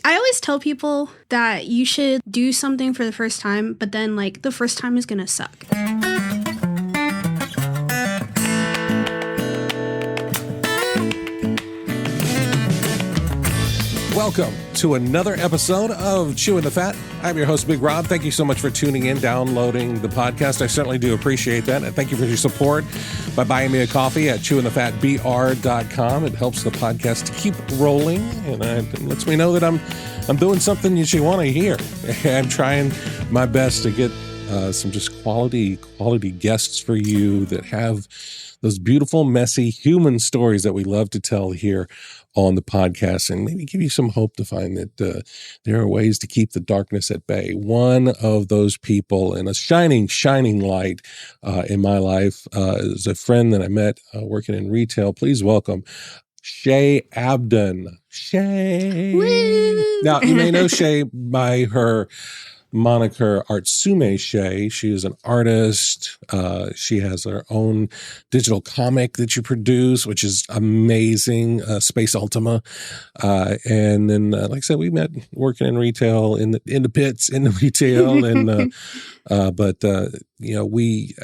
I always tell people that you should do something for the first time, but then like the first time is going to suck. Welcome to another episode of Chewing the Fat. I'm your host, Big Rob. Thank you so much for tuning in, downloading the podcast. I certainly do appreciate that. And thank you for your support by buying me a coffee at chewingthefatbr.com. It helps the podcast to keep rolling, and it lets me know that I'm doing something you should want to hear. I'm trying my best to get some just quality guests for you that have those beautiful, messy human stories that we love to tell here on the podcast, and maybe give you some hope to find that there are ways to keep the darkness at bay. One of those people and a shining light in my life is a friend that I met working in retail. Please welcome Shae Abdon. Shae. Woo! Now, you may know Shae by her moniker Artsume Shae. She is an artist. She has her own digital comic that you produce, which is amazing, Space Ultima. And then, like I said, we met working in retail, in the pits, in the retail. And but I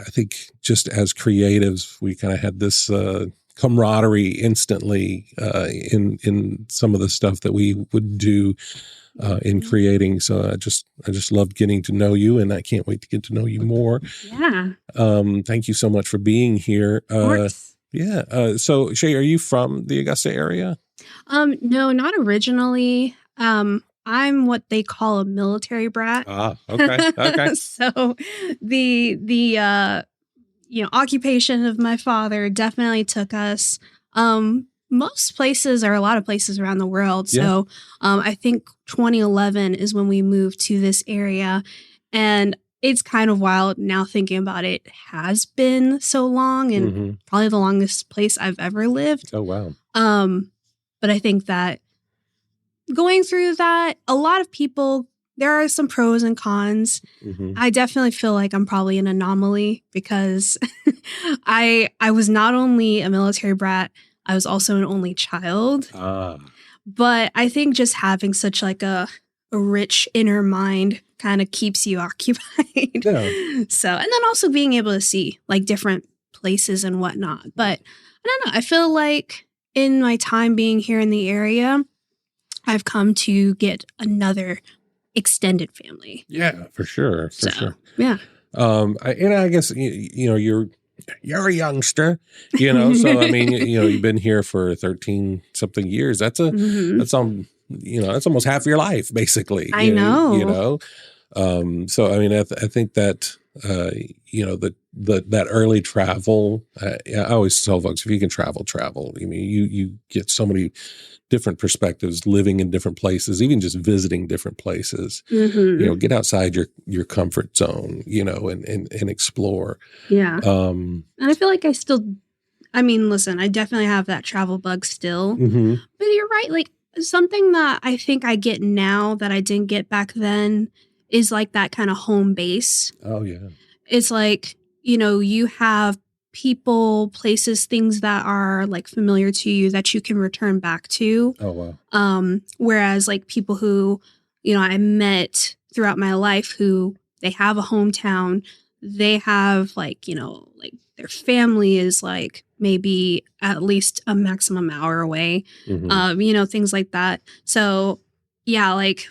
think just as creatives, we kind of had this camaraderie instantly in some of the stuff that we would do in creating. So I just loved getting to know you, and I can't wait to get to know you more. Yeah. Thank you so much for being here. Of course. So Shae, are you from the Augusta area? No, not originally. I'm what they call a military brat. Okay. So the occupation of my father definitely took us most places, or a lot of places around the world. So I think 2011 is when we moved to this area. And it's kind of wild now thinking about it. It has been so long, and probably the longest place I've ever lived. Oh, wow. But I think that going through that, a lot of people, there are some pros and cons. I definitely feel like I'm probably an anomaly because I was not only a military brat, I was also an only child. But I think just having such like a rich inner mind kind of keeps you occupied. Yeah. So, and then also being able to see like different places and whatnot. But I don't know. I feel like in my time being here in the area, I've come to get another extended family. Yeah, for sure. Yeah. I guess, you're a youngster, so I mean, you've been here for 13 something years. That's that's almost half your life, basically. I know. So, I mean, I think that, that early travel, I always tell folks, if you can travel. I mean, you get so many different perspectives living in different places, even just visiting different places. Get outside your comfort zone, and explore. Yeah. And I feel like listen, I definitely have that travel bug still. But you're right. Like, something that I think I get now that I didn't get back then is like that kind of home base. Oh, yeah. It's like, you have people, places, things that are like familiar to you that you can return back to. Oh, wow. Whereas like people who, I met throughout my life who they have a hometown, they have like their family is like maybe at least a maximum hour away, things like that. So yeah, like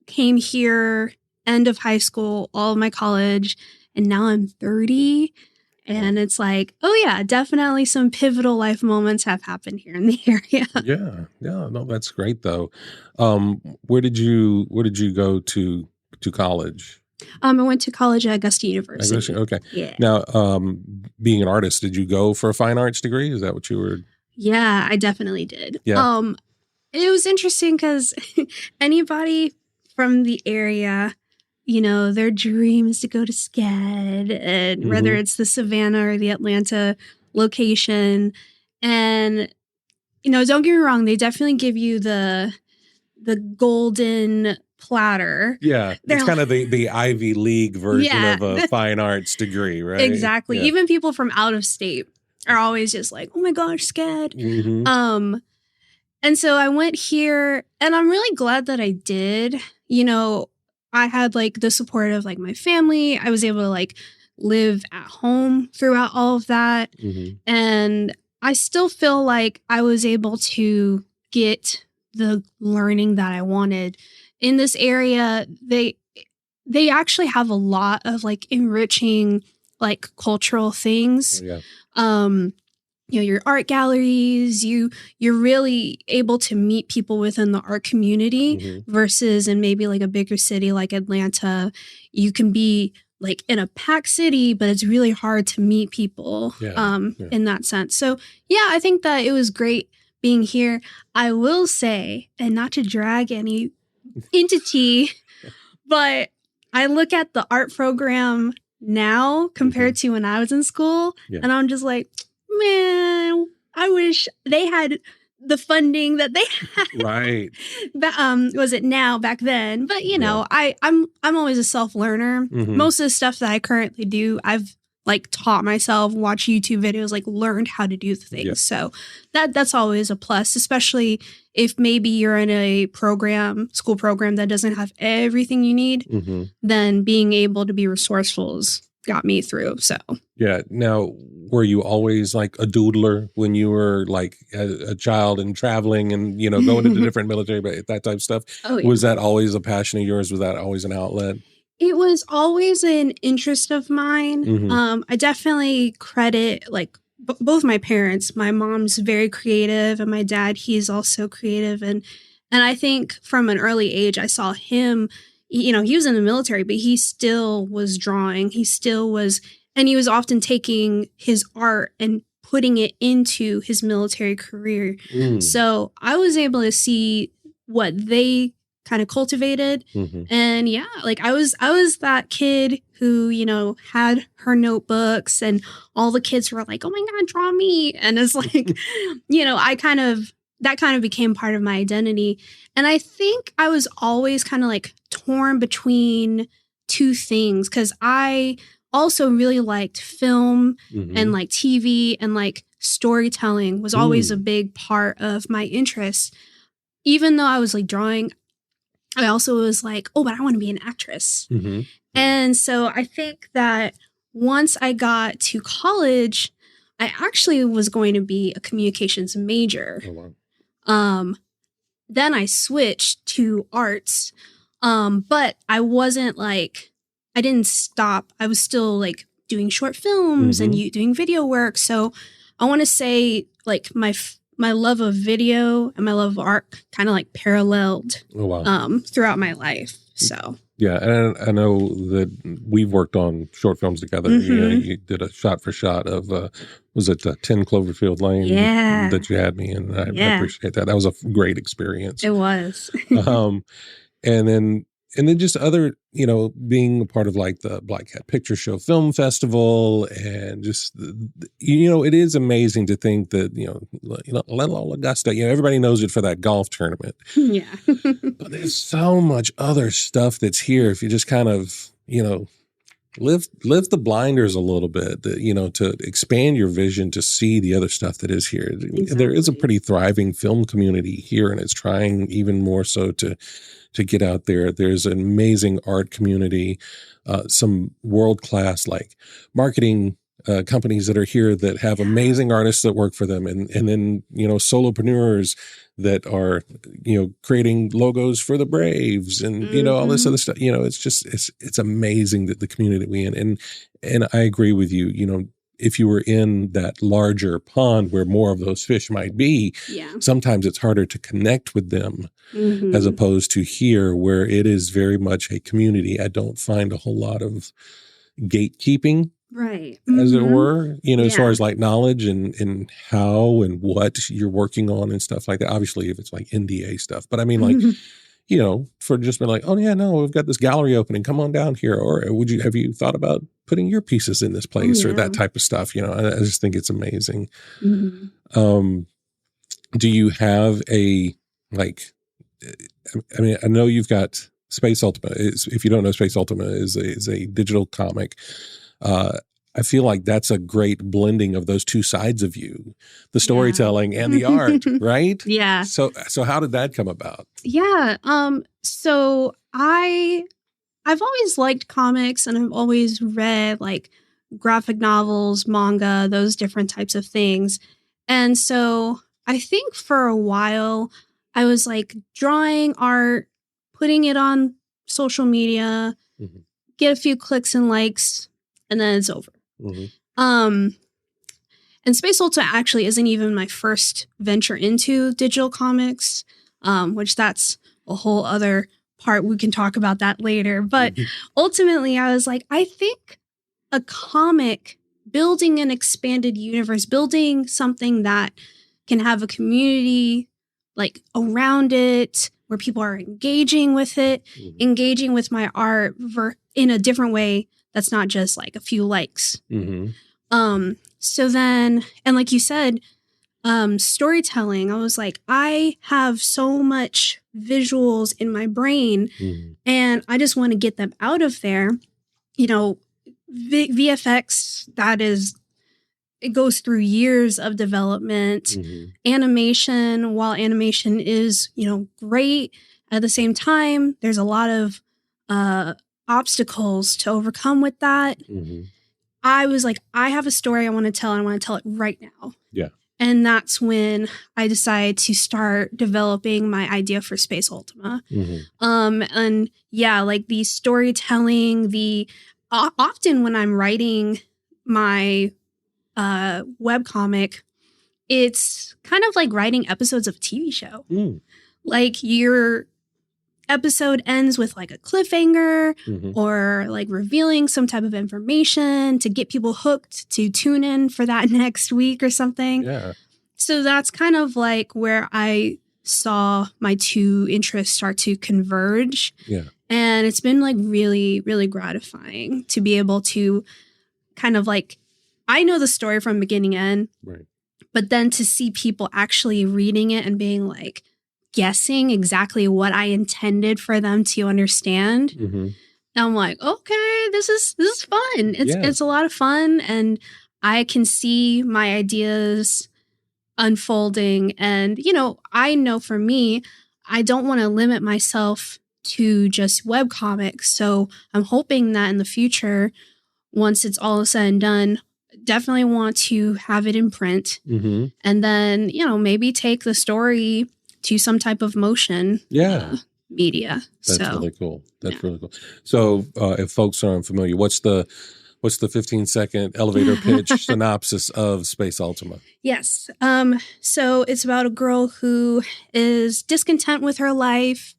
came here end of high school, all of my college, and now I'm 30. And it's like, oh yeah, definitely some pivotal life moments have happened here in the area. Yeah. No, that's great though. Where did you go to college? I went to college at Augusta University. Okay. Yeah. Now, being an artist, did you go for a fine arts degree? Is that what you were? Yeah, I definitely did. Yeah. It was interesting because anybody from the area, their dream is to go to SCAD, and whether it's the Savannah or the Atlanta location. And, don't get me wrong, they definitely give you the golden platter. Yeah. It's kind of the Ivy League version of a fine arts degree, right? Exactly. Yeah. Even people from out of state are always just like, oh my gosh, SCAD. And so I went here, and I'm really glad that I did. You know, I had like the support of like my family. I was able to like live at home throughout all of that. Mm-hmm. And I still feel like I was able to get the learning that I wanted. In this area, they actually have a lot of like enriching like cultural things. Yeah. You know, your art galleries, you're really able to meet people within the art community versus in maybe like a bigger city like Atlanta. You can be like in a packed city, but it's really hard to meet people in that sense. So yeah, I think that it was great being here. I will say, and not to drag any entity, but I look at the art program now compared to when I was in school, and I'm just like, man, I wish they had the funding that they had. Right. Was it now back then? But you know, I'm always a self-learner. Most of the stuff that I currently do, I've like taught myself, watch YouTube videos, like learned how to do things. So that's always a plus, especially if maybe you're in a school program that doesn't have everything you need, then being able to be resourceful has got me through. So yeah. Now, were you always like a doodler when you were like a child and traveling and, you know, going into different military, but that type of stuff? Oh, yeah. Was that always a passion of yours? Was that always an outlet? It was always an interest of mine. I definitely credit like both my parents. My mom's very creative, and my dad, he's also creative. And I think from an early age, I saw him, you know, he was in the military, but he still was drawing. He still was, and he was often taking his art and putting it into his military career. So I was able to see what they kind of cultivated. And yeah, like I was that kid who, you know, had her notebooks and all the kids were like, oh my God, draw me. And it's like, you know, that kind of became part of my identity. And I think I was always kind of like torn between two things, because I also really liked film and like TV, and like storytelling was always a big part of my interests. Even though I was like drawing, I also was like, oh, but I want to be an actress. And so I think that once I got to college, I actually was going to be a communications major. Oh, wow. Then I switched to arts, but I wasn't like, I didn't stop. I was still like doing short films and doing video work. So I want to say like my love of video and my love of art kind of like paralleled throughout my life. So yeah, and I know that we've worked on short films together. You know, you did a shot for shot of was it 10 Cloverfield Lane that you had me in? I appreciate that. That was a great experience. It was. And then just other, you know, being a part of like the Black Cat Picture Show Film Festival, and just, you know, it is amazing to think that, you know, Little Augusta, you know, everybody knows it for that golf tournament. Yeah. But there's so much other stuff that's here if you just kind of, you know, lift the blinders a little bit, you know, to expand your vision to see the other stuff that is here. Exactly. There is a pretty thriving film community here, and it's trying even more so to get out there. There's an amazing art community, some world-class like marketing companies that are here that have amazing artists that work for them. And then, you know, solopreneurs that are, you know, creating logos for the Braves and, you know, all this other stuff. You know, it's just, it's amazing that the community we in. And I agree with you, you know, if you were in that larger pond where more of those fish might be, sometimes it's harder to connect with them as opposed to here where it is very much a community. I don't find a whole lot of gatekeeping, right, as it were, you know, as far as like knowledge and how and what you're working on and stuff like that. Obviously, if it's like NDA stuff, but I mean, like, you know, for just being like, oh yeah, no, we've got this gallery opening, come on down here, or have you thought about putting your pieces in this place or that type of stuff? You know, I just think it's amazing. Do you have a like? I mean, I know you've got Space Ultima. If you don't know, Space Ultima is a digital comic. I feel like that's a great blending of those two sides of you, the storytelling and the art, right? Yeah. So how did that come about? Yeah. So I've always liked comics, and I've always read like graphic novels, manga, those different types of things. And so I think for a while I was like drawing art, putting it on social media, get a few clicks and likes, and then it's over. And Space Ultima actually isn't even my first venture into digital comics, which that's a whole other part. We can talk about that later. But ultimately, I was like, I think a comic, building an expanded universe, building something that can have a community like around it, where people are engaging with it, engaging with my art in a different way that's not just like a few likes. So then, and like you said, storytelling, I was like, I have so much visuals in my brain and I just want to get them out of there. You know, VFX, it goes through years of development. Animation, while animation is, great, at the same time, there's a lot of obstacles to overcome with that. I was like, I have a story I want to tell, and I want to tell it right now. Yeah. And that's when I decided to start developing my idea for Space Ultima. And yeah, like the storytelling, often when I'm writing my webcomic, it's kind of like writing episodes of a TV show. Like your episode ends with like a cliffhanger or like revealing some type of information to get people hooked to tune in for that next week or something. Yeah. So that's kind of like where I saw my two interests start to converge. Yeah. And it's been like really, really gratifying to be able to kind of like, I know the story from beginning to end, right, but then to see people actually reading it and being like, guessing exactly what I intended for them to understand. I'm like, okay, this is fun. It's a lot of fun, and I can see my ideas unfolding. And I know for me, I don't want to limit myself to just webcomics. So I'm hoping that in the future, once it's all said and done, definitely want to have it in print, and then maybe take the story to some type of motion media. That's really cool. That's really cool. So if folks aren't familiar, what's the 15-second elevator pitch synopsis of Space Ultima? Yes. So it's about a girl who is discontent with her life.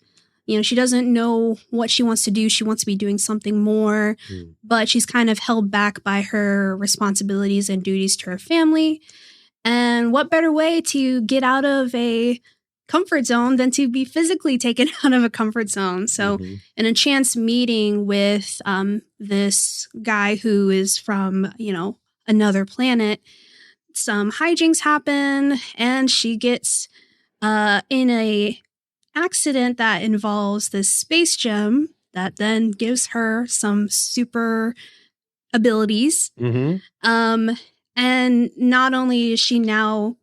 She doesn't know what she wants to do. She wants to be doing something more, but she's kind of held back by her responsibilities and duties to her family. And what better way to get out of a comfort zone than to be physically taken out of a comfort zone. So in a chance meeting with this guy who is from, another planet, some hijinks happen, and she gets in a accident that involves this space gem that then gives her some super abilities. And not only is she now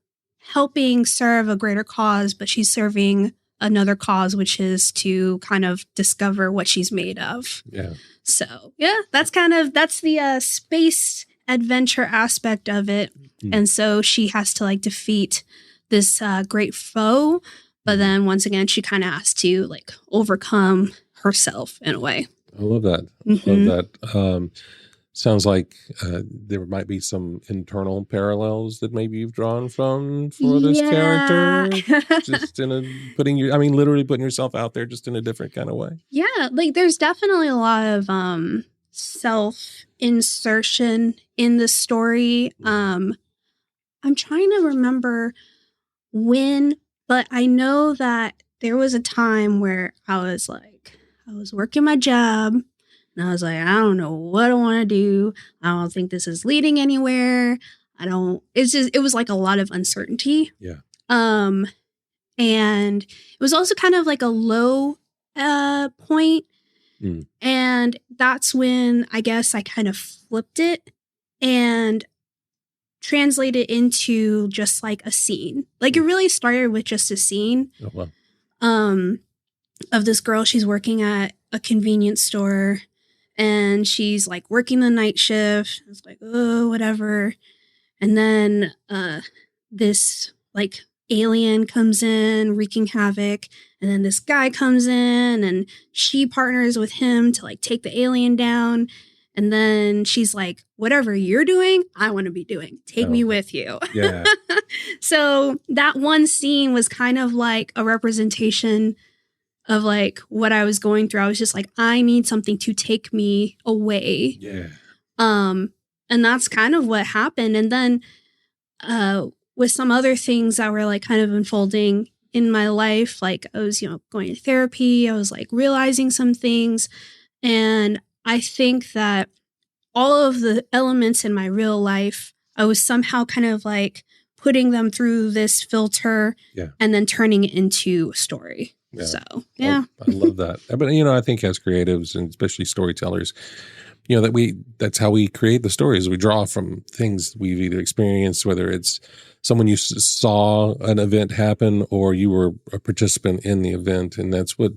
helping serve a greater cause, but she's serving another cause, which is to kind of discover what she's made of. Yeah. So yeah, that's the space adventure aspect of it. And so she has to like defeat this great foe, but then once again, she kind of has to like overcome herself in a way. I love that. Love that. Sounds like there might be some internal parallels that maybe you've drawn from for this character. Just literally putting yourself out there just in a different kind of way. Yeah, like there's definitely a lot of self-insertion in the story. I'm trying to remember when, but I know that there was a time where I was working my job. And I was like, I don't know what I want to do. I don't think this is leading anywhere. It was like a lot of uncertainty. Yeah. And it was also kind of like a low point. And that's when I guess I kind of flipped it and translate it into just like a scene. Like it really started with just a scene. Oh, wow. Of this girl. She's working at a convenience store and she's like working the night shift. It's like, oh, whatever. And then this like alien comes in wreaking havoc. And then this guy comes in and she partners with him to like take the alien down. And then she's like, whatever you're doing, I want to be doing. Take me with you. Yeah. So that one scene was kind of like a representation of like what I was going through. I was just like, I need something to take me away. Yeah. And that's kind of what happened. And then with some other things that were like kind of unfolding in my life, like I was, going to therapy. I was like realizing some things. And I think that all of the elements in my real life, I was somehow kind of like putting them through this filter and then turning it into a story. Yeah. So, yeah. I love that. But, I think as creatives and especially storytellers, that's how we create the stories. We draw from things we've either experienced, whether it's someone you saw an event happen or you were a participant in the event. And that's what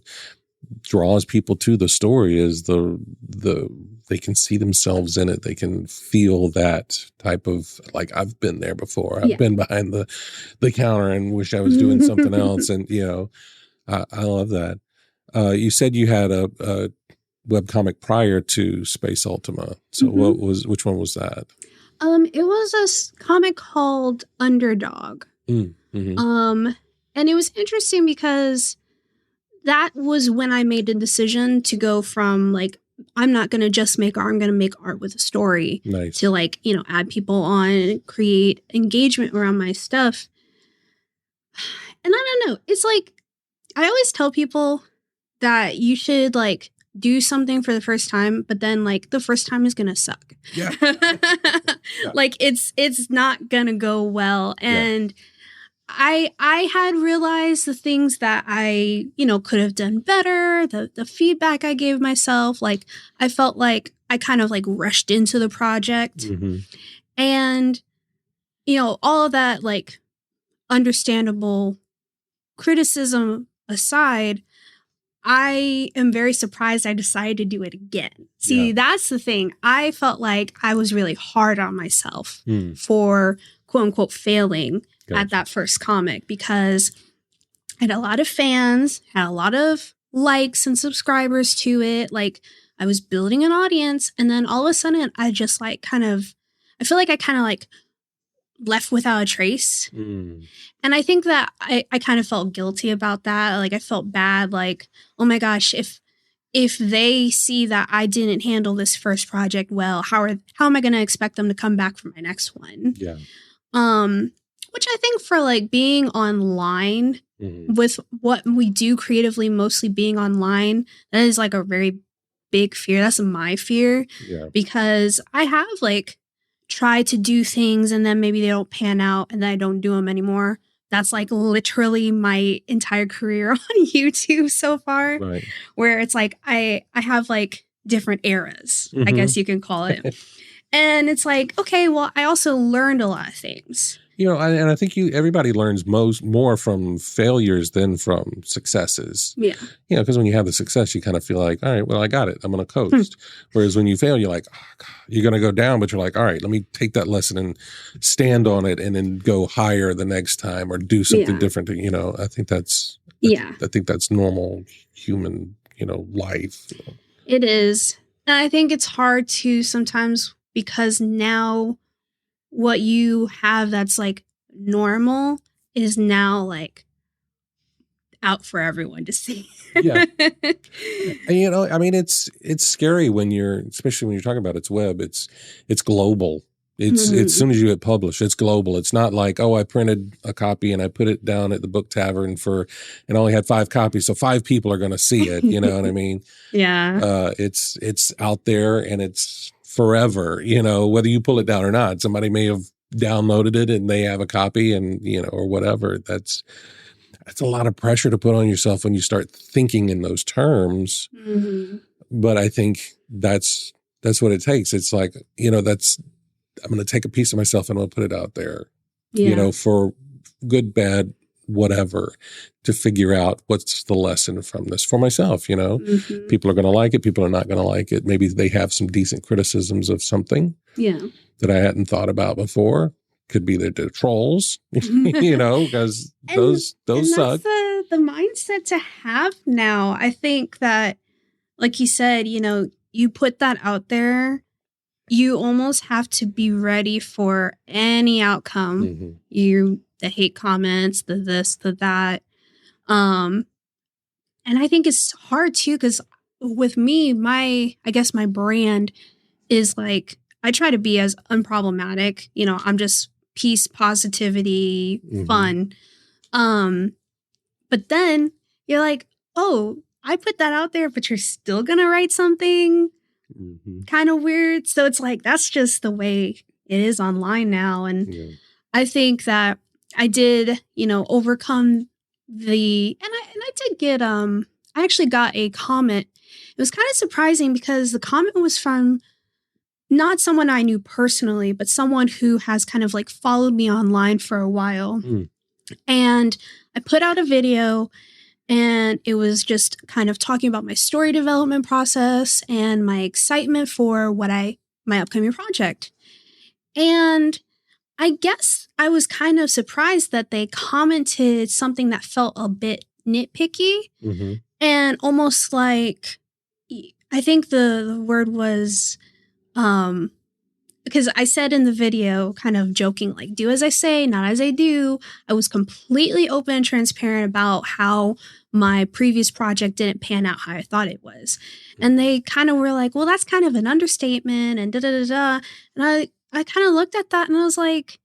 draws people to the story is they can see themselves in it. They can feel that type of like, I've been there before. I've been behind the counter and wish I was doing something else. And, I love that. You said you had a webcomic prior to Space Ultima. So which one was that? It was a comic called Underdog. And it was interesting because that was when I made the decision to go from like, I'm not going to just make art, I'm going to make art with a story. Nice. To like, add people on, create engagement around my stuff. And I don't know, it's like, I always tell people that you should like do something for the first time, but then like the first time is going to suck. Yeah. Like it's not going to go well. And I had realized the things that I, could have done better, the feedback I gave myself. Like I felt like I kind of like rushed into the project and, all of that like understandable criticism aside, I am very surprised I decided to do it again. See, that's the thing. I felt like I was really hard on myself for quote unquote failing at that first comic because I had a lot of fans, had a lot of likes and subscribers to it. Like I was building an audience and then all of a sudden I just like I feel like I kind of like left without a trace. And I think that I kind of felt guilty about that. Like I felt bad, like, oh my gosh, if they see that I didn't handle this first project well, how am I going to expect them to come back for my next one? Yeah. Which I think for like being online with what we do creatively, mostly being online, that is like a very big fear. That's my fear because I have like tried to do things and then maybe they don't pan out and then I don't do them anymore. That's like literally my entire career on YouTube so far, where it's like I have like different eras, I guess you can call it. And it's like, okay, well, I also learned a lot of things. And I think everybody learns more from failures than from successes. Yeah. Because when you have the success, you kind of feel like, all right, well, I got it. I'm going to coast. Whereas when you fail, you're like, oh, God, you're going to go down, but you're like, all right, let me take that lesson and stand on it and then go higher the next time or do something different. I think that's, I think that's normal human, life. It is. And I think it's hard to sometimes because now what you have that's like normal is now like out for everyone to see. Yeah. And, I mean, it's scary especially when you're talking about it's web, it's global. It's as soon as you hit publish, it's global. It's not like, oh, I printed a copy and I put it down at the book tavern and only had 5 copies. So 5 people are going to see it. You know what I mean? Yeah. It's out there and it's forever, whether you pull it down or not. Somebody may have downloaded it and they have a copy and, or whatever. That's a lot of pressure to put on yourself when you start thinking in those terms. But I think that's what it takes. It's like, going to take a piece of myself and I'm going to put it out there, Yeah. for good, bad, whatever, to figure out what's the lesson from this for myself. Mm-hmm. People are going to like it. People are not going to like it. Maybe they have some decent criticisms of something that I hadn't thought about before. Could be that they're trolls, because those suck. That's the mindset to have now. I think that, like you said, you put that out there, you almost have to be ready for any outcome. Mm-hmm. The hate comments, the this, the that. And I think it's hard too, because with me, I guess my brand is like, I try to be as unproblematic. I'm just peace, positivity, fun. But then you're like, oh, I put that out there, but you're still going to write something kind of weird. So it's like, that's just the way it is online now. And I think that I did, overcome and I did get, I actually got a comment. It was kind of surprising because the comment was from not someone I knew personally, but someone who has kind of like followed me online for a while. And I put out a video and it was just kind of talking about my story development process and my excitement for my upcoming project. And I guess I was kind of surprised that they commented something that felt a bit nitpicky and almost like, I think the word was, because I said in the video, kind of joking, like, do as I say, not as I do. I was completely open and transparent about how my previous project didn't pan out how I thought it was. And they kind of were like, well, that's kind of an understatement and da-da-da-da. And I kind of looked at that and I was like,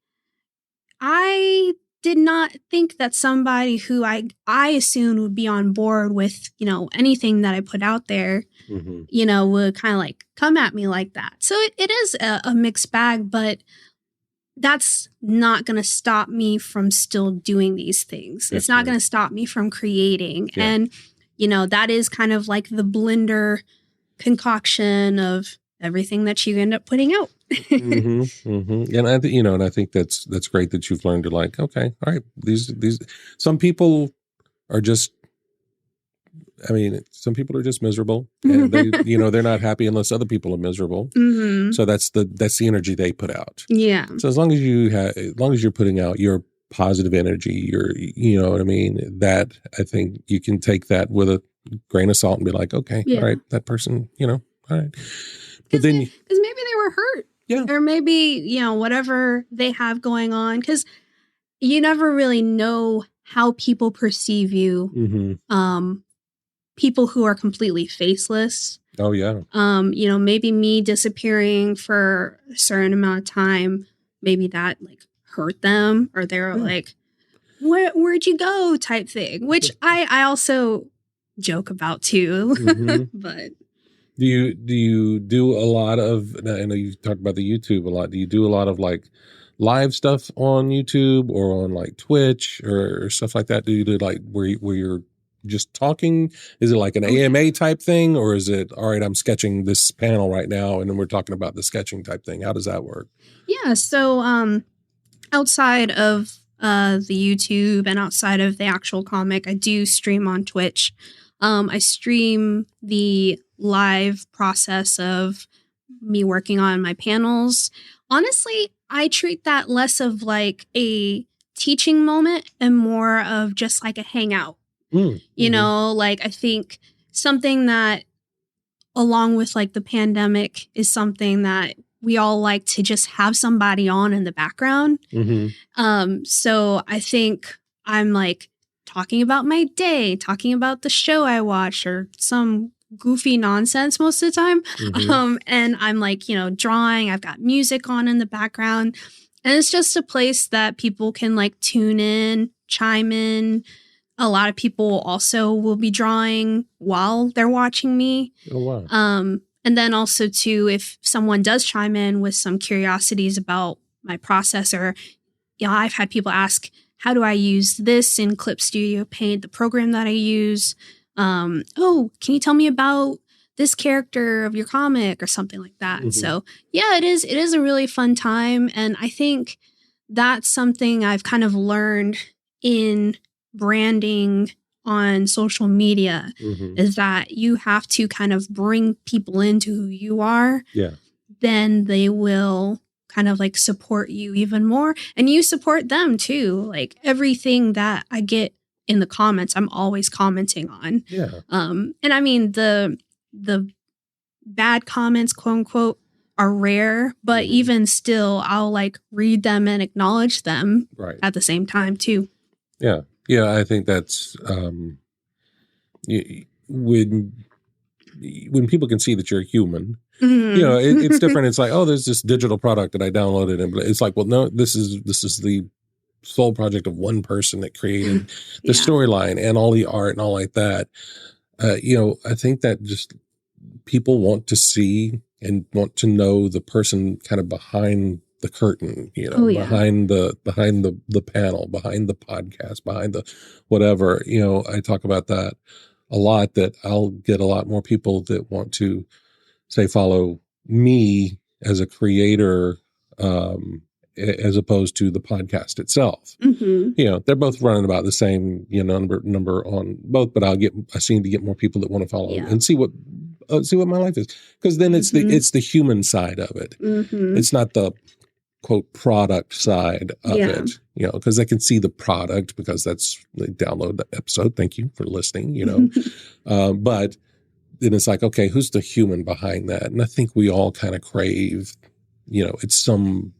I did not think that somebody who I assumed would be on board with, anything that I put out there, would kind of like come at me like that. So it is a mixed bag, but that's not going to stop me from still doing these things. It's not going to stop me from creating. Yeah. And, that is kind of like the blender concoction of everything that you end up putting out. And I think that's great that you've learned to like, okay, all right, these some people are just, some people are just miserable and they, they're not happy unless other people are miserable. So that's the energy they put out. Yeah. So as long as you're putting out your positive energy, that I think you can take that with a grain of salt and be like, okay, all right, that person, all right. But then, because maybe they were hurt. Yeah. Or maybe, whatever they have going on. Because you never really know how people perceive you. People who are completely faceless. Oh, yeah. Maybe me disappearing for a certain amount of time, maybe that like hurt them. Or they're like, where'd you go type thing. Which I also joke about too. But... Do you do a lot of, I know you talked about the YouTube a lot. Do you do a lot of like live stuff on YouTube or on like Twitch or stuff like that? Do you do like where you're just talking? Is it like an AMA type thing, or is it, all right, I'm sketching this panel right now and then we're talking about the sketching type thing? How does that work? Yeah. So outside of the YouTube and outside of the actual comic, I do stream on Twitch. I stream the live process of me working on my panels. Honestly, I treat that less of like a teaching moment and more of just like a hangout. Like I think something that along with like the pandemic is something that we all like to just have somebody on in the background. So I think I'm like talking about my day, talking about the show I watch or some goofy nonsense most of the time. And I'm like, drawing, I've got music on in the background. And it's just a place that people can like tune in, chime in. A lot of people also will be drawing while they're watching me. Oh, wow. And then also too, if someone does chime in with some curiosities about my process, or, I've had people ask, how do I use this in Clip Studio Paint, the program that I use? Can you tell me about this character of your comic or something like that. Mhm. So yeah, it is a really fun time. And I think that's something I've kind of learned in branding on social media Mhm. is that you have to kind of bring people into who you are. Yeah. Then they will kind of like support you even more, and you support them too. Like everything that I get in the comments, I'm always commenting on. Yeah. And I mean the bad comments, quote unquote, are rare, but Mhm. even still, I'll like read them and acknowledge them Right. at the same time too. Yeah. Yeah. I think that's when people can see that you're human, it's different. It's like, oh, there's this digital product that I downloaded, and it's like, well, no, this is the sole project of one person that created the Yeah. storyline and all the art and all like that. I think that just people want to see and want to know the person kind of behind the curtain, Oh yeah. behind the panel, behind the podcast, behind the whatever. I talk about that a lot, that I'll get a lot more people that want to say follow me as a creator, as opposed to the podcast itself. They're both running about the same, number on both, but I seem to get more people that want to follow Yeah. and see what my life is. Because then it's the human side of it. It's not the quote product side of it, because they can see the product because they download the episode. Thank you for listening, but then it's like, okay, who's the human behind that? And I think we all kind of crave, at some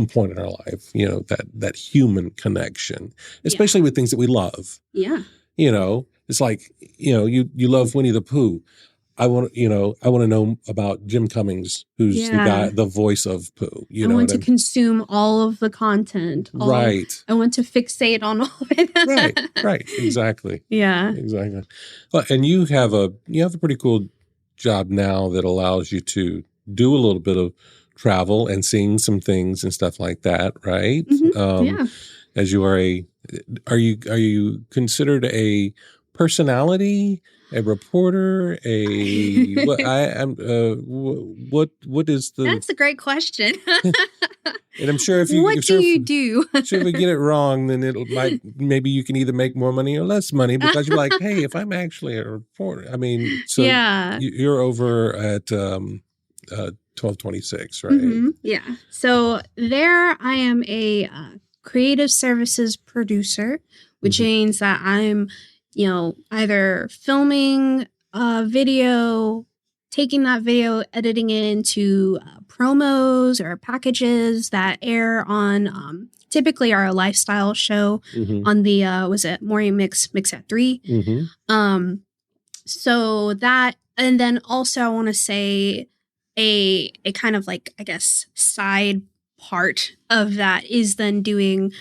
point in our life, that human connection, especially with things that we love. Yeah. It's like, you love Winnie the Pooh. I want to know about Jim Cummings, who's the voice of Pooh. I want to consume all of the content. Right. I want to fixate on all of it. Right. Exactly. Yeah. Exactly. Well, and you have a pretty cool job now that allows you to do a little bit of travel and seeing some things and stuff like that, right? Yeah. As you are are you considered a personality, a reporter, what is the? That's a great question. And I'm sure if you what do you do? Sure, if we get it wrong, then maybe you can either make more money or less money, because you're like, hey, if I'm actually a reporter, I mean, so you're over at 1226, right? Yeah. So there, I am a creative services producer, which means that I'm, either filming a video, taking that video, editing it into promos or packages that air on typically our lifestyle show on the was it Morning Mix at 3. So that, and then also I want to say a kind of like, I guess, side part of that is then doing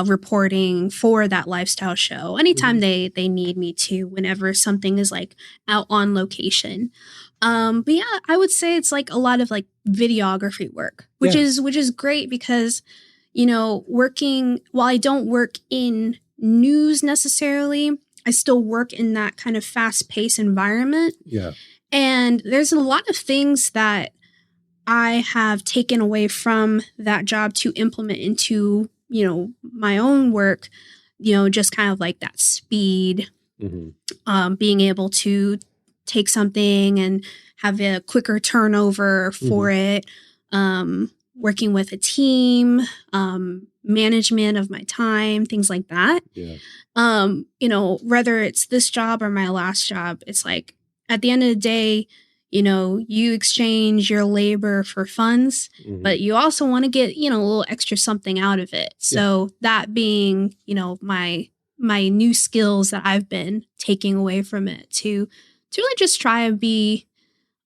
reporting for that lifestyle show anytime they need me to, whenever something is like out on location. But yeah, I would say it's like a lot of like videography work, which is great because, working, while I don't work in news necessarily, I still work in that kind of fast-paced environment. Yeah. And there's a lot of things that I have taken away from that job to implement into, my own work, just kind of like that speed, being able to take something and have a quicker turnover for it, working with a team, management of my time, things like that. Yeah. Whether it's this job or my last job, it's like at the end of the day, you exchange your labor for funds, but you also want to get, a little extra something out of it. So that being, my new skills that I've been taking away from it to really just try and be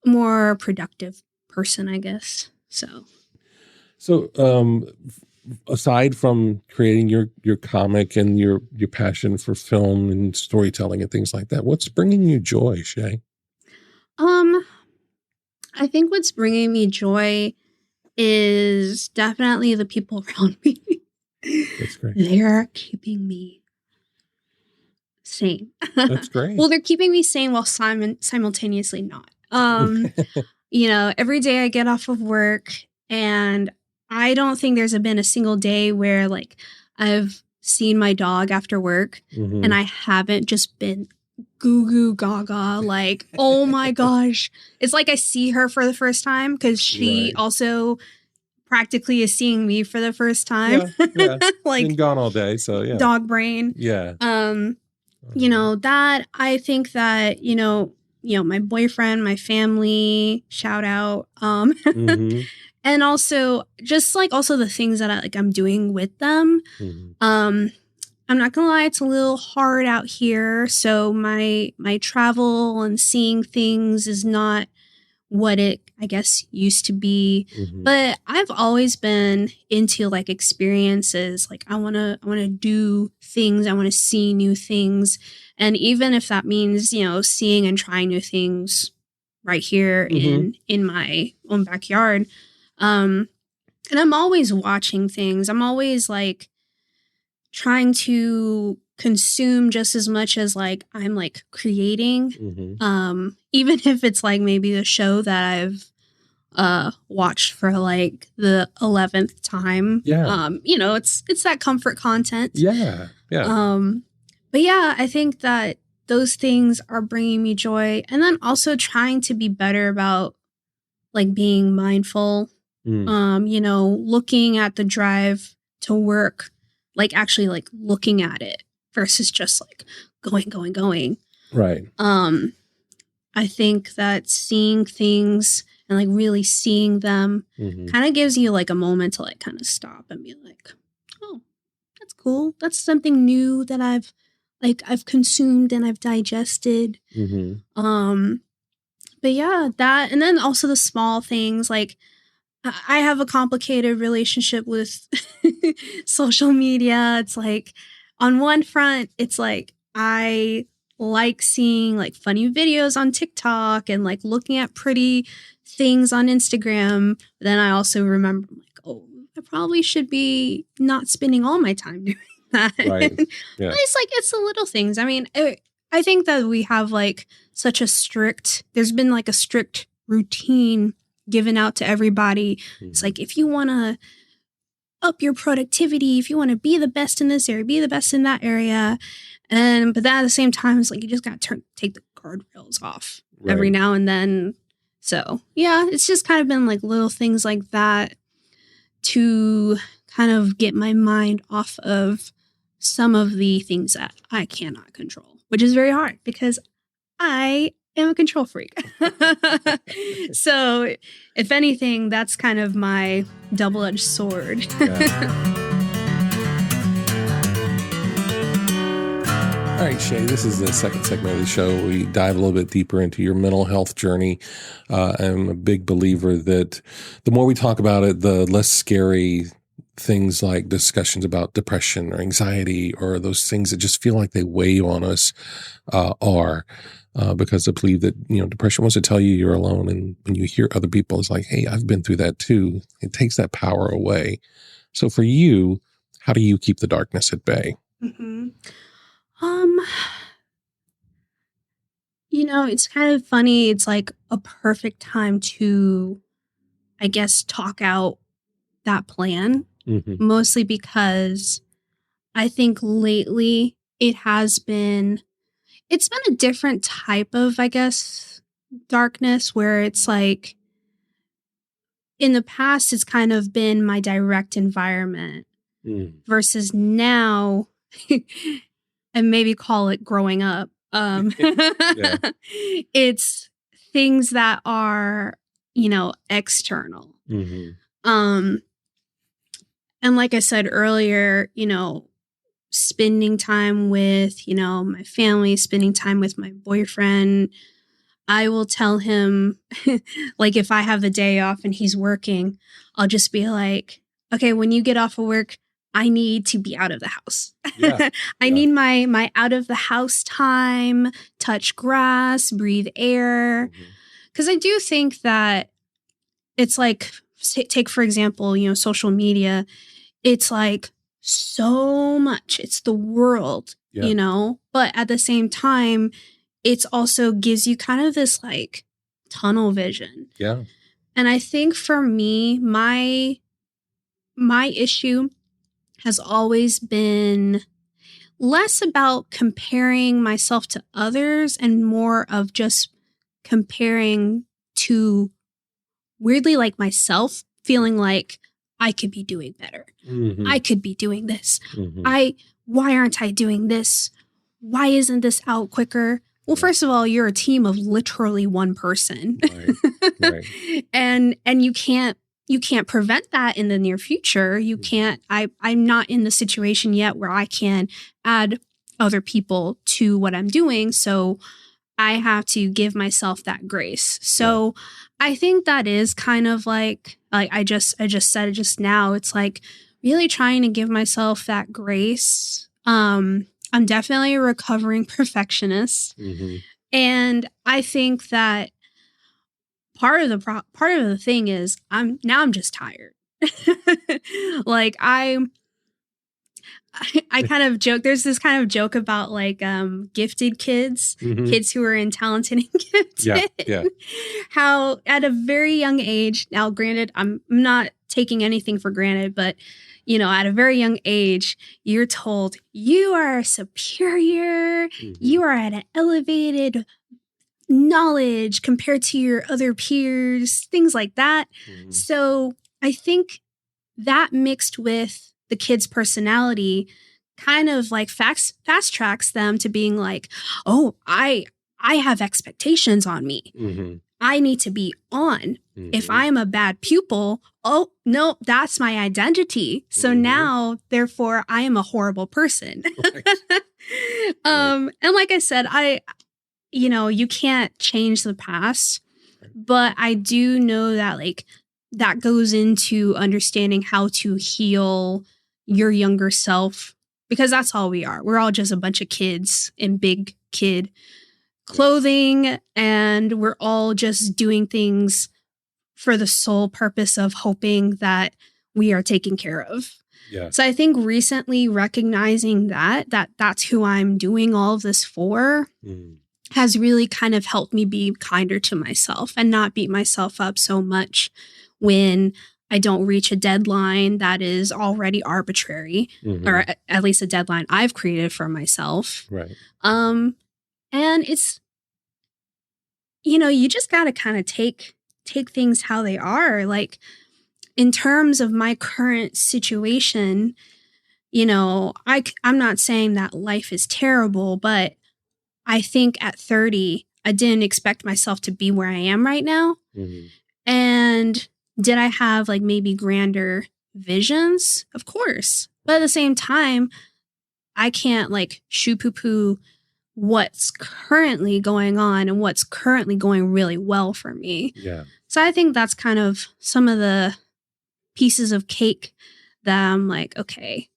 a more productive person, I guess. So, aside from creating your comic and your passion for film and storytelling and things like that, what's bringing you joy, Shae? I think what's bringing me joy is definitely the people around me. That's great. They're keeping me sane. That's great. Well, they're keeping me sane while simultaneously not. um, every day I get off of work, and I don't think there's been a single day where like I've seen my dog after work and I haven't just been goo goo gaga, like, oh my gosh. It's like I see her for the first time because she also practically is seeing me for the first time. Yeah. Like, been gone all day, so yeah. Dog brain. Yeah. That I think that, my boyfriend, my family, shout out. And also just like also the things that I'm doing with them. I'm not gonna lie, it's a little hard out here. So my travel and seeing things is not what it, I guess, used to be. But I've always been into like experiences. Like I wanna do things, I wanna see new things. And even if that means, seeing and trying new things right here in my own backyard. And I'm always watching things. I'm always like trying to consume just as much as like I'm like creating. Even if it's like maybe a show that I've watched for like the 11th time. It's that comfort content. But yeah, I think that those things are bringing me joy. And then also trying to be better about like being mindful. Looking at the drive to work, like actually like looking at it versus just like going. Right. I think that seeing things and like really seeing them kind of gives you like a moment to like kind of stop and be like, oh, that's cool. That's something new that I've consumed and I've digested. But yeah, that, and then also the small things, like I have a complicated relationship with social media. It's like on one front, it's like I like seeing like funny videos on TikTok and like looking at pretty things on Instagram. But then I also remember like, oh, I probably should be not spending all my time doing that. Right. Yeah. It's the little things. I mean, I think that we have like there's been like a strict routine given out to everybody. It's like, if you want to up your productivity, if you want to be the best in this area, be the best in that area. But then at the same time, it's like, you just got to take the guardrails off every now and then. So yeah, it's just kind of been like little things like that to kind of get my mind off of some of the things that I cannot control, which is very hard because I am a control freak. So if anything, that's kind of my double-edged sword. All right, Shae, this is the second segment of the show. We dive a little bit deeper into your mental health journey. I'm a big believer that the more we talk about it, the less scary things like discussions about depression or anxiety or those things that just feel like they weigh on us are. Because I believe that, depression wants to tell you you're alone. And when you hear other people, it's like, hey, I've been through that too. It takes that power away. So for you, how do you keep the darkness at bay? It's kind of funny. It's like a perfect time to, I guess, talk out that plan. Mostly because I think lately it's been a different type of, I guess, darkness, where it's like in the past, it's kind of been my direct environment versus now, and maybe call it growing up. It's things that are, external. And like I said earlier, spending time with, my family, spending time with my boyfriend. I will tell him, like, if I have the day off and he's working, I'll just be like, okay, when you get off of work, I need to be out of the house. I need my out of the house time, touch grass, breathe air. Because I do think that it's like, take, for example, social media. It's like so much. It's the world, but at the same time, it's also gives you kind of this like tunnel vision. Yeah. And I think for me, my issue has always been less about comparing myself to others and more of just comparing to weirdly like myself, feeling like I could be doing better. Mm-hmm. I could be doing this. Mm-hmm. Why aren't I doing this? Why isn't this out quicker? Well, first of all, you're a team of literally one person. Right. and you can't prevent that in the near future. You can't, I'm not in the situation yet where I can add other people to what I'm doing. So I have to give myself that grace. So I think that is kind of like I just said it just now. It's like really trying to give myself that grace. I'm definitely a recovering perfectionist. Mm-hmm. And I think that part of the thing is I'm just tired. Like I kind of joke. There's this kind of joke about like gifted kids, kids who are in talented and gifted. Yeah. How at a very young age, now granted, I'm not taking anything for granted, but you know, at a very young age, you're told you are superior, you are at an elevated knowledge compared to your other peers, things like that. So I think that mixed with the kid's personality kind of like fast tracks them to being like, oh, I have expectations on me. I need to be on. If I'm a bad pupil, oh, no, that's my identity. So now, therefore, I am a horrible person. And like I said, you can't change the past, but I do know that like that goes into understanding how to heal your younger self, because that's all we are. We're all just a bunch of kids in big kid clothing, and we're all just doing things for the sole purpose of hoping that we are taken care of. Yeah. So I think recently recognizing that's who I'm doing all of this for has really kind of helped me be kinder to myself and not beat myself up so much when I don't reach a deadline that is already arbitrary, or at least a deadline I've created for myself. Right. And it's, you just got to kind of take things how they are. Like in terms of my current situation, I'm not saying that life is terrible, but I think at 30, I didn't expect myself to be where I am right now. And did I have like maybe grander visions? Of course. But at the same time, I can't like shoo poo poo what's currently going on and what's currently going really well for me. Yeah. So I think that's kind of some of the pieces of cake that I'm like, okay,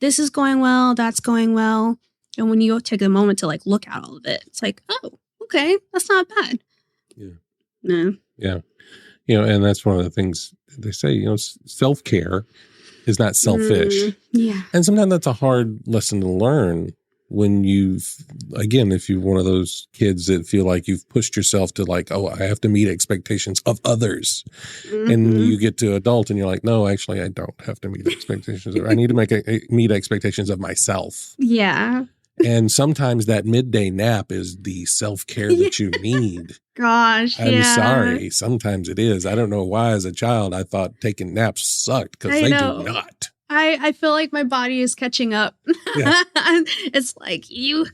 this is going well, that's going well. And when you take a moment to like look at all of it, it's like, oh, okay, that's not bad. Yeah. No. Yeah. And that's one of the things they say, self-care is not selfish. Yeah. And sometimes that's a hard lesson to learn when if you're one of those kids that feel like you've pushed yourself to like, oh, I have to meet expectations of others. And you get to adult and you're like, no, actually, I don't have to meet expectations. I need to meet expectations of myself. Yeah. And sometimes that midday nap is the self-care that you need. Gosh, I'm sorry. Sometimes it is. I don't know why as a child I thought taking naps sucked, because they do not. I feel like my body is catching up. Yeah. It's like, you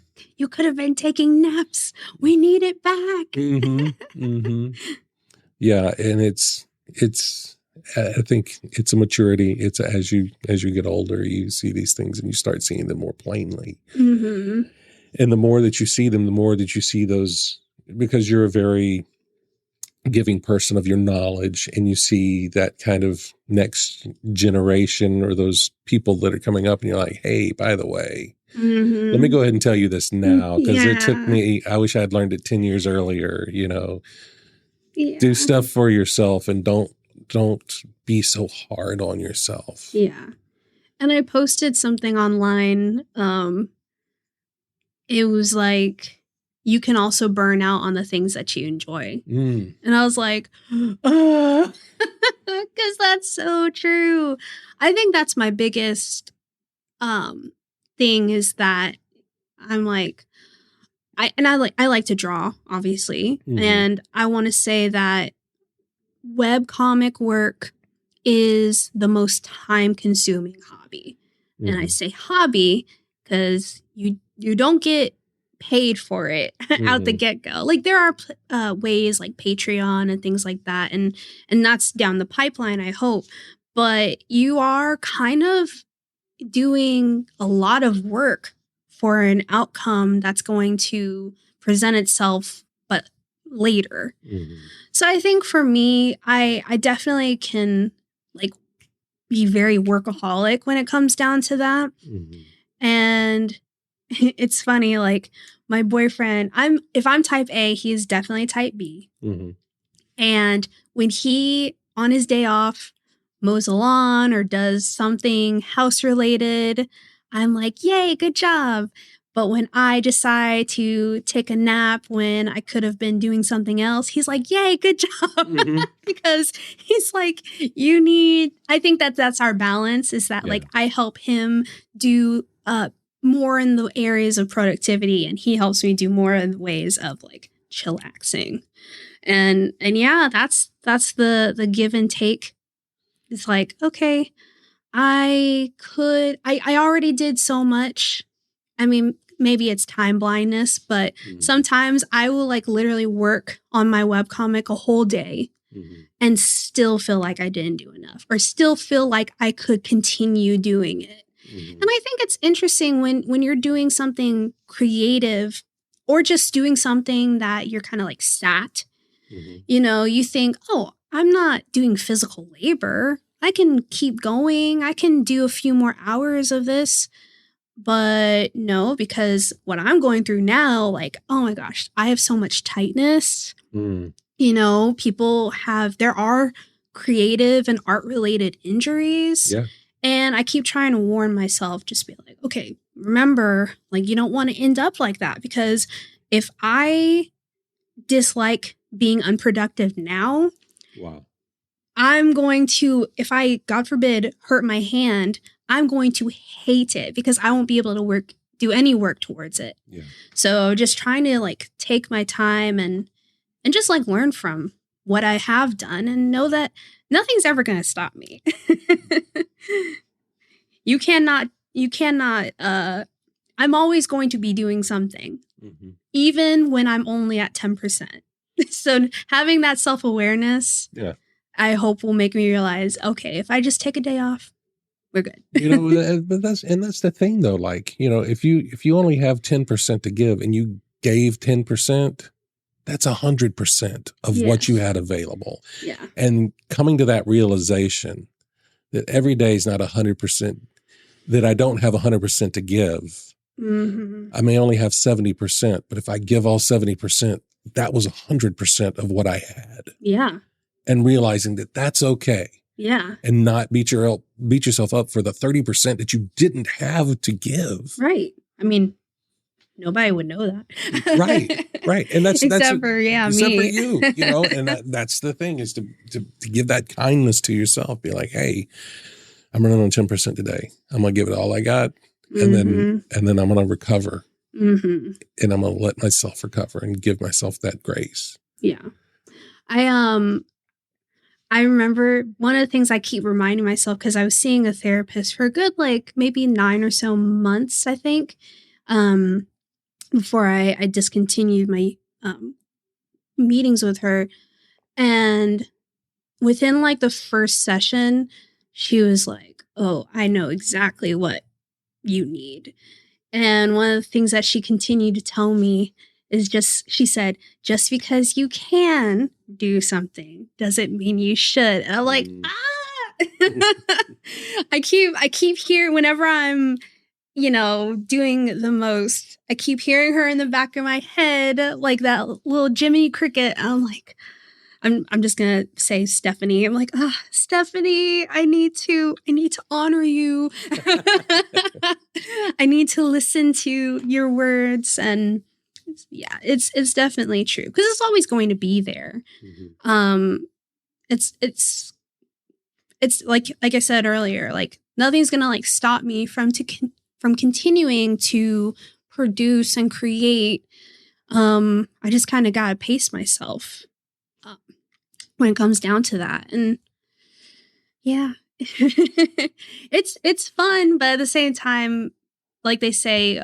could have been taking naps. We need it back. Yeah, and it's I think it's a maturity. It's as you get older, you see these things and you start seeing them more plainly. And the more that you see them, the more that you see those, because you're a very giving person of your knowledge, and you see that kind of next generation or those people that are coming up, and you're like, hey, by the way, let me go ahead and tell you this now, because it took me, I wish I had learned it 10 years earlier, do stuff for yourself and don't be so hard on yourself. Yeah. And I posted something online. It was like, you can also burn out on the things that you enjoy. Mm. And I was like, because that's so true. I think that's my biggest thing is that I'm like, I like to draw, obviously. Mhm. And I want to say that webcomic work is the most time consuming hobby. And I Mhm. say hobby because you don't get paid for it out the Mhm. get-go. Like there are ways like Patreon and things like that, and that's down the pipeline, I hope. But you are kind of doing a lot of work for an outcome that's going to present itself but later. Mhm. So I think for me, I definitely can like be very workaholic when it comes down to that. Mhm. And it's funny, like my boyfriend, if I'm type A, he is definitely type B. Mhm. And when he on his day off mows a lawn or does something house related, I'm like, yay, good job. But when I decide to take a nap when I could have been doing something else, he's like, yay, good job. Mhm. Because he's like, I think that's our balance is that Yeah. like I help him do more in the areas of productivity and he helps me do more in the ways of like chillaxing. And yeah, that's the give and take. It's like, okay, I already did so much. I mean, maybe it's time blindness, but Mhm. sometimes I will like literally work on my webcomic a whole day Mhm. and still feel like I didn't do enough or still feel like I could continue doing it. Mhm. And I think it's interesting when you're doing something creative or just doing something that you're kind of like sat. Mhm. You know, you think, oh, I'm not doing physical labor. I can keep going. I can do a few more hours of this. But no, because what I'm going through now, like, oh my gosh, I have so much tightness. Mm. You know, there are creative and art related injuries. Yeah. And I keep trying to warn myself, just be like, okay, remember, like, you don't want to end up like that because if I dislike being unproductive now, Wow. I'm going to, if I, God forbid, hurt my hand, I'm going to hate it because I won't be able to do any work towards it. Yeah. So just trying to like take my time and just like learn from what I have done and know that nothing's ever going to stop me. you cannot, I'm always going to be doing something, Mm-hmm. even when I'm only at 10%. So having that self-awareness, Yeah. I hope will make me realize, okay, if I just take a day off, we're good. But that's the thing though. Like, if you only have 10% to give and you gave 10%, that's 100% of what you Yes. had available. Yeah. And coming to that realization that every day is not 100%, that I don't have 100% to give. Mm-hmm. I may only have 70%, but if I give all 70%, that was 100% of what I had. Yeah. And realizing that that's okay. Yeah. And not beat yourself up for the 30% that you didn't have to give. Right. I mean, nobody would know that. Right. And that's except for me. you, and that's the thing is to give that kindness to yourself. Be like, hey, I'm running on 10% today. I'm going to give it all I got. And then I'm going to recover. Mm-hmm. And I'm going to let myself recover and give myself that grace. Yeah. I remember one of the things I keep reminding myself, because I was seeing a therapist for a good, like maybe 9 or so months, I think, before I discontinued my meetings with her. And within like the first session, she was like, oh, I know exactly what you need. And one of the things that she continued to tell me is she said, just because you can do something doesn't mean you should. And I'm like, I keep hearing whenever I'm, doing the most, I keep hearing her in the back of my head, like that little Jiminy Cricket. I'm like, I'm just gonna say Stephanie. I'm like, Stephanie, I need to honor you. I need to listen to your words. And Yeah, it's definitely true because it's always going to be there. It's like I said earlier, like nothing's gonna like stop me from continuing to produce and create. I just kind of gotta pace myself when it comes down to that, and yeah, it's fun, but at the same time, like they say,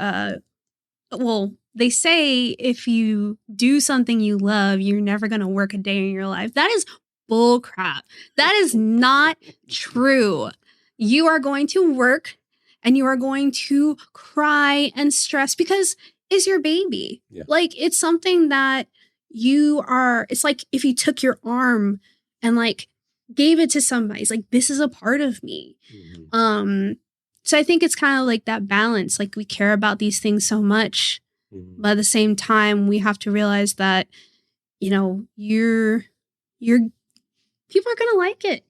they say if you do something you love, you're never going to work a day in your life. That is bull crap. That is not true. You are going to work and you are going to cry and stress because it's your baby. Yeah. Like it's something that it's like if you took your arm and like gave it to somebody, it's like, this is a part of me. So I think it's kind of like that balance. Like we care about these things so much, but at the same time, we have to realize that, you know, people are going to like it.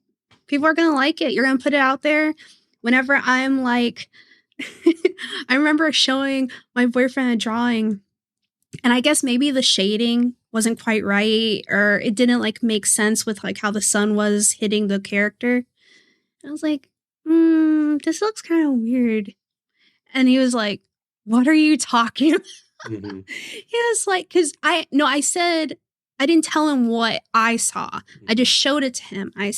People are going to like it. You're going to put it out there. Whenever I'm like, I remember showing my boyfriend a drawing and I guess maybe the shading wasn't quite right or it didn't like make sense with like how the sun was hitting the character. I was like, this looks kind of weird. And he was like, what are you talking about? He was like, because I said, I didn't tell him what I saw. I just showed it to him. I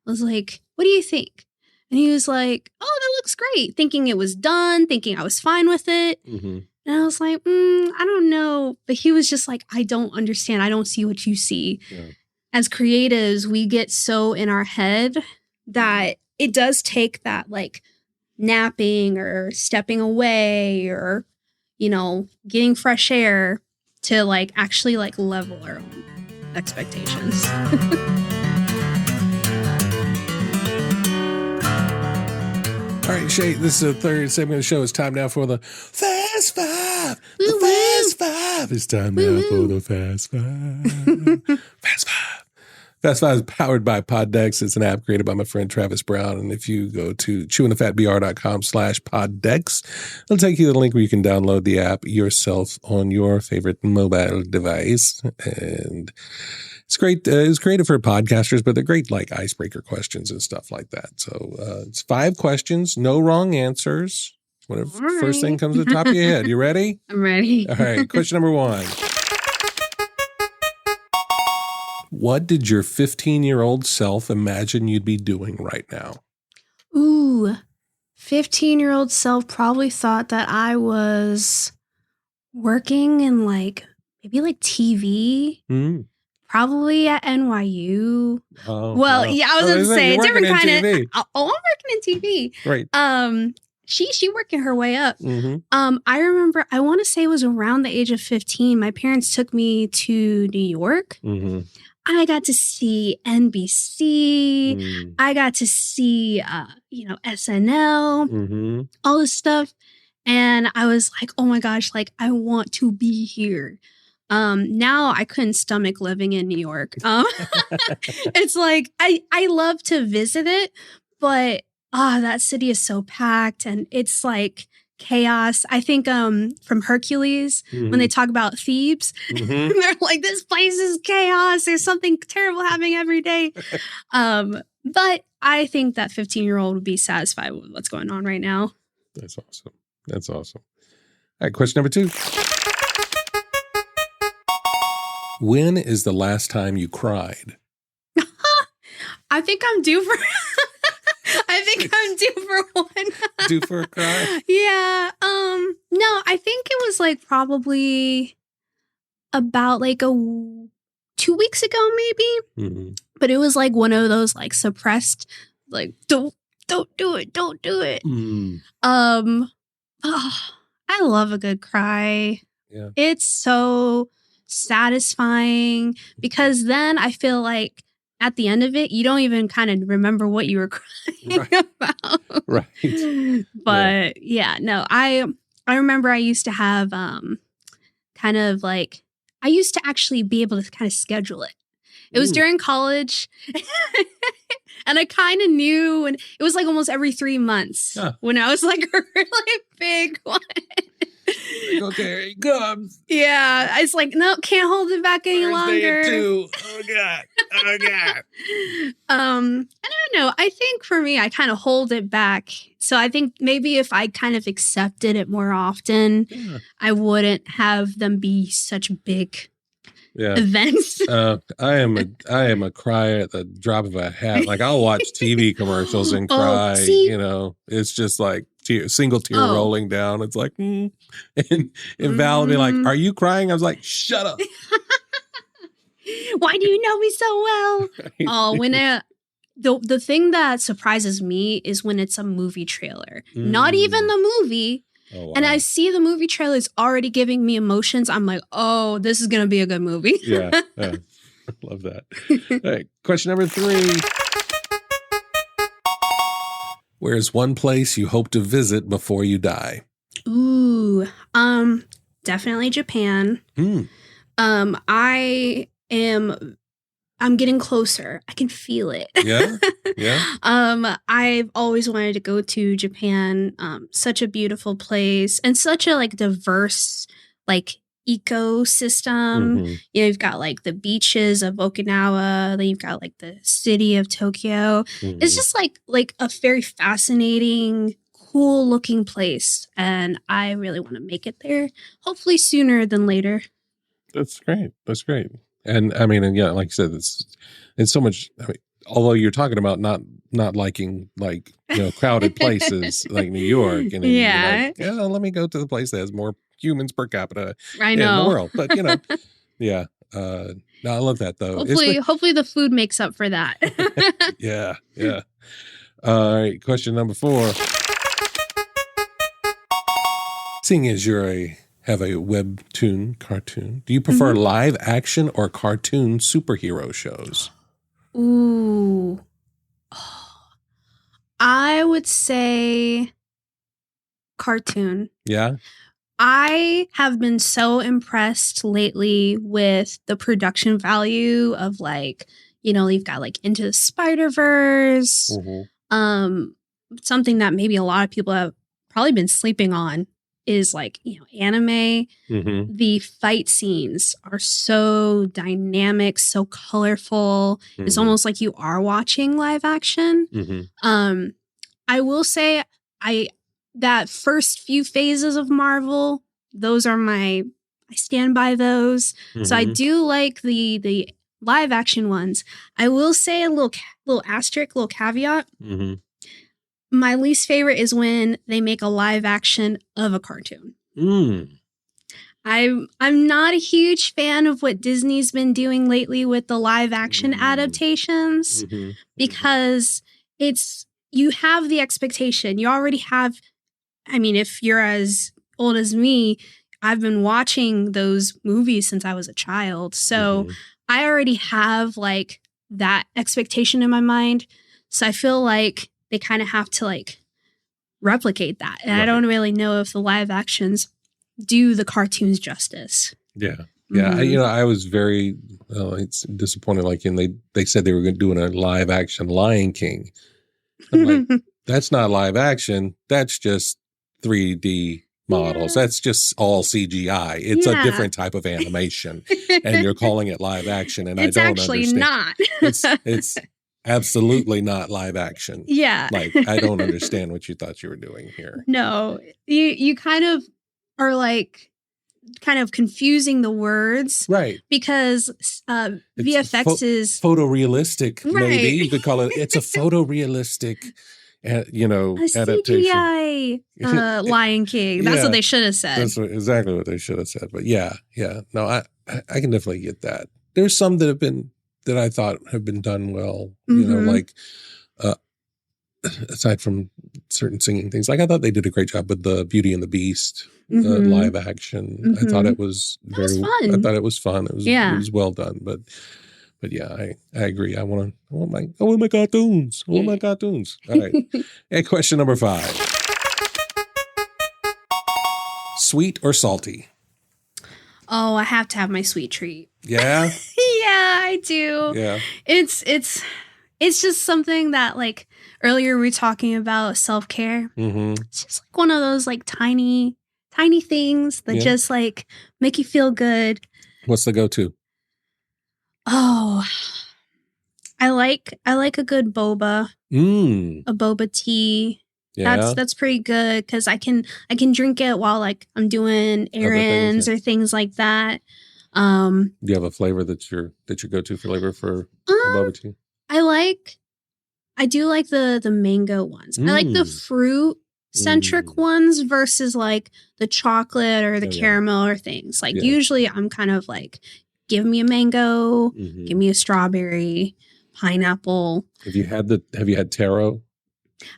was like, what do you think? And he was like, oh, that looks great. Thinking it was done, thinking I was fine with it. And I was like, I don't know. But he was just like, I don't understand. I don't see what you see. Yeah. As creatives, we get so in our head that it does take that like napping or stepping away or, you know, getting fresh air to like actually like level our own expectations. All right, Shae, this is the third segment of the show. It's time now for the Fast Five. The Fast Five. It's time now for the Fast Five. Fast Five. Fast Five is powered by Poddex. It's an app created by my friend Travis Brown. And if you go to chewingthefatbr.com/Poddex, it'll take you to the link where you can download the app yourself on your favorite mobile device. And it's great. It's created for podcasters, but they're great like icebreaker questions and stuff like that. So it's 5 questions, no wrong answers. Whatever first thing comes to the top of your head. You ready? I'm ready. All right. Question number 1. What did your 15-year-old self imagine you'd be doing right now? Ooh, 15-year-old self probably thought that I was working in like maybe like TV. Probably at NYU. Oh, well, yeah, I was going to say a different kind of. I'm working in TV. Right. She working her way up. I remember. I want to say it was around the age of 15. My parents took me to New York. I got to see NBC. I got to see, SNL, all this stuff. And I was like, oh my gosh, like, I want to be here. Now I couldn't stomach living in New York. It's like, I love to visit it, but that city is so packed and it's like chaos. I think from Hercules, when they talk about Thebes, they're like, this place is chaos. There's something terrible happening every day. But I think that 15-year-old would be satisfied with what's going on right now. That's awesome. That's awesome. All right, question number 2. When is the last time you cried? I think I'm due for one. Due for a cry? Yeah. No, I think it was like probably about like 2 weeks ago, maybe. But it was like one of those like suppressed, like don't do it. I love a good cry. Yeah. It's so satisfying because then I feel like at the end of it, you don't even kind of remember what you were crying about. Right. But no, I remember I used to have kind of like, I used to actually be able to kind of schedule it. It was during college and I kind of knew, and it was like almost every 3 months when I was like a really big one. Like, okay, here he comes. Yeah, it's like, no, can't hold it back any longer. Oh God. Oh God. I don't know. I think for me, I kind of hold it back. So I think maybe if I kind of accepted it more often, I wouldn't have them be such big events. I am a crier at the drop of a hat. Like I'll watch TV commercials and cry. You know, it's just like single tear rolling down. It's like, and Val would be like, "Are you crying?" I was like, "Shut up." Why do you know me so well? Right. Oh, when the thing that surprises me is when it's a movie trailer, not even the movie. Oh, wow. And I see the movie trailer is already giving me emotions. I'm like, oh, this is going to be a good movie. Yeah. Love that. All right. Question number 3. Where's one place you hope to visit before you die? Ooh, definitely Japan. I'm getting closer. I can feel it. Yeah. I've always wanted to go to Japan. Such a beautiful place and such a like diverse like ecosystem. You know, you've got like the beaches of Okinawa, then you've got like the city of Tokyo. It's just like a very fascinating, cool looking place, and I really want to make it there. Hopefully sooner than later. That's great. That's great. And I mean, and yeah, like I said, it's so much. I mean, although you're talking about not liking like crowded places like New York, and yeah, like, let me go to the place that has more humans per capita in the world. But yeah. No, I love that though. Hopefully the food makes up for that. Yeah. All right. Question number 4. Seeing as have a webtoon cartoon, do you prefer live action or cartoon superhero shows? Ooh. I would say cartoon. Yeah. I have been so impressed lately with the production value of like, you've got like Into the Spider-Verse. Something that maybe a lot of people have probably been sleeping on is like, anime. The fight scenes are so dynamic, so colorful. It's almost like you are watching live action. I will say that first few phases of Marvel, those are I stand by those. So I do like the live action ones. I will say a little asterisk, little caveat. My least favorite is when they make a live action of a cartoon. I'm not a huge fan of what Disney's been doing lately with the live action adaptations because you have the expectation. You already have, I mean, if you're as old as me, I've been watching those movies since I was a child. So I already have like that expectation in my mind. So I feel like they kind of have to like replicate that. And I don't really know if the live actions do the cartoons justice. Yeah. I was very it's disappointed. Like, they said they were going to do a live action Lion King. I'm like, that's not live action. That's just 3D models. That's just all CGI. It's a different type of animation, and you're calling it live action. And it's I don't actually understand. It's absolutely not live action. Yeah. Like, I don't understand what you thought you were doing here. No, you kind of are like kind of confusing the words. Right. Because VFX is photorealistic. Right. Maybe you could call it. It's a photorealistic, a adaptation. CGI Lion King. That's what they should have said. That's exactly what they should have said. But yeah. No, I can definitely get that. There's some that I thought have been done well, like aside from certain singing things, like I thought they did a great job with the Beauty and the Beast live action. I thought it was fun. I thought it was fun. It was well done. But yeah, I agree. I want my cartoons. I want my cartoons. All right. And question number 5. Sweet or salty? Oh, I have to have my sweet treat. Yeah? Yeah, I do. Yeah. It's just something that, like, earlier we were talking about self-care. It's just like one of those like tiny tiny things that just like make you feel good. What's the go-to? Oh, I like a good boba. A boba tea. Yeah. That's pretty good because I can drink it while like I'm doing errands or things like that. Do you have a flavor that's your go-to flavor for a boba tea? I do like the mango ones. I like the fruit centric ones versus like the chocolate or the caramel or things. Like usually I'm kind of like, give me a mango, give me a strawberry, pineapple. Have you had taro?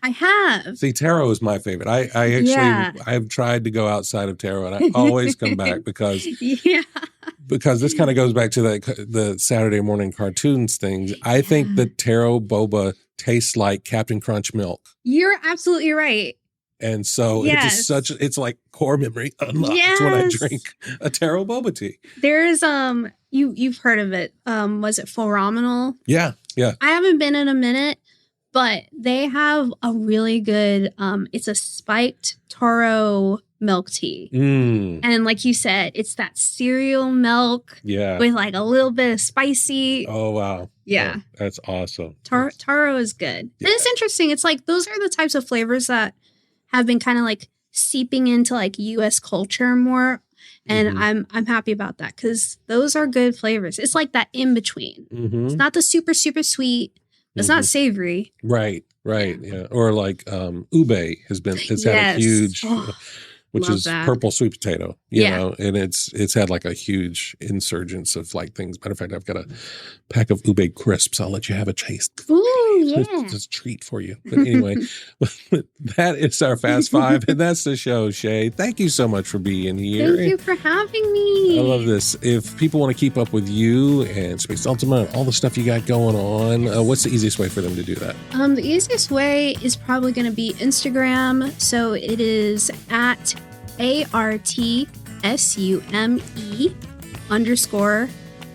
I have. See, taro is my favorite. I actually I've tried to go outside of taro and I always come back because this kind of goes back to the Saturday morning cartoons things. I think the taro boba tastes like Captain Crunch milk. You're absolutely right. And so it's like core memory unlocked when I drink a taro boba tea. There's you've heard of it. Was it Phenomenal? Yeah. I haven't been in a minute, but they have a really good it's a spiked taro milk tea. And like you said, it's that cereal milk with like a little bit of spicy. Oh wow. Yeah. Oh, that's awesome. Taro is good. Yeah. And it's interesting. It's like those are the types of flavors that have been kind of like seeping into like US culture more. And I'm happy about that because those are good flavors. It's like that in between. It's not the super, super sweet. It's not savory. Right. Yeah. Or like ube has had a huge, which is purple sweet potato, you know, and it's had like a huge insurgence of like things. Matter of fact, I've got a pack of ube crisps. I'll let you have a taste. Ooh, yeah. It's a treat for you. But anyway, that is our Fast Five, and that's the show, Shae. Thank you so much for being here. Thank you for having me. I love this. If people want to keep up with you and Space Ultima and all the stuff you got going on, what's the easiest way for them to do that? The easiest way is probably going to be Instagram. So it is at ARTSUME _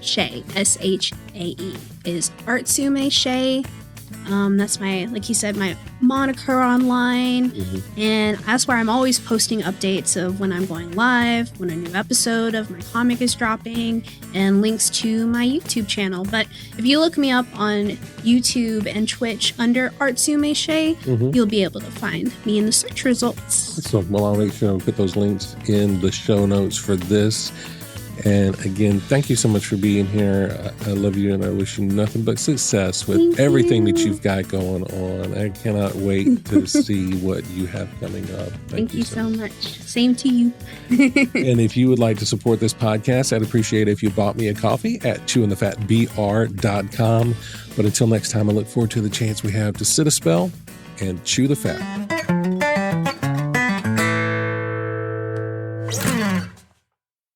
Shae, SHAE is Artsume Shae. That's my, like you said, my moniker online. And that's where I'm always posting updates of when I'm going live, when a new episode of my comic is dropping, and links to my YouTube channel. But if you look me up on YouTube and Twitch under Artsume Shae, you'll be able to find me in the search results. So, well, I'll make sure I'll put those links in the show notes for this. And again, thank you so much for being here. I love you and I wish you nothing but success with everything that you've got going on. I cannot wait to see what you have coming up. Thank you so much. Same to you. And if you would like to support this podcast, I'd appreciate it if you bought me a coffee at chewingthefatbr.com. But until next time, I look forward to the chance we have to sit a spell and chew the fat.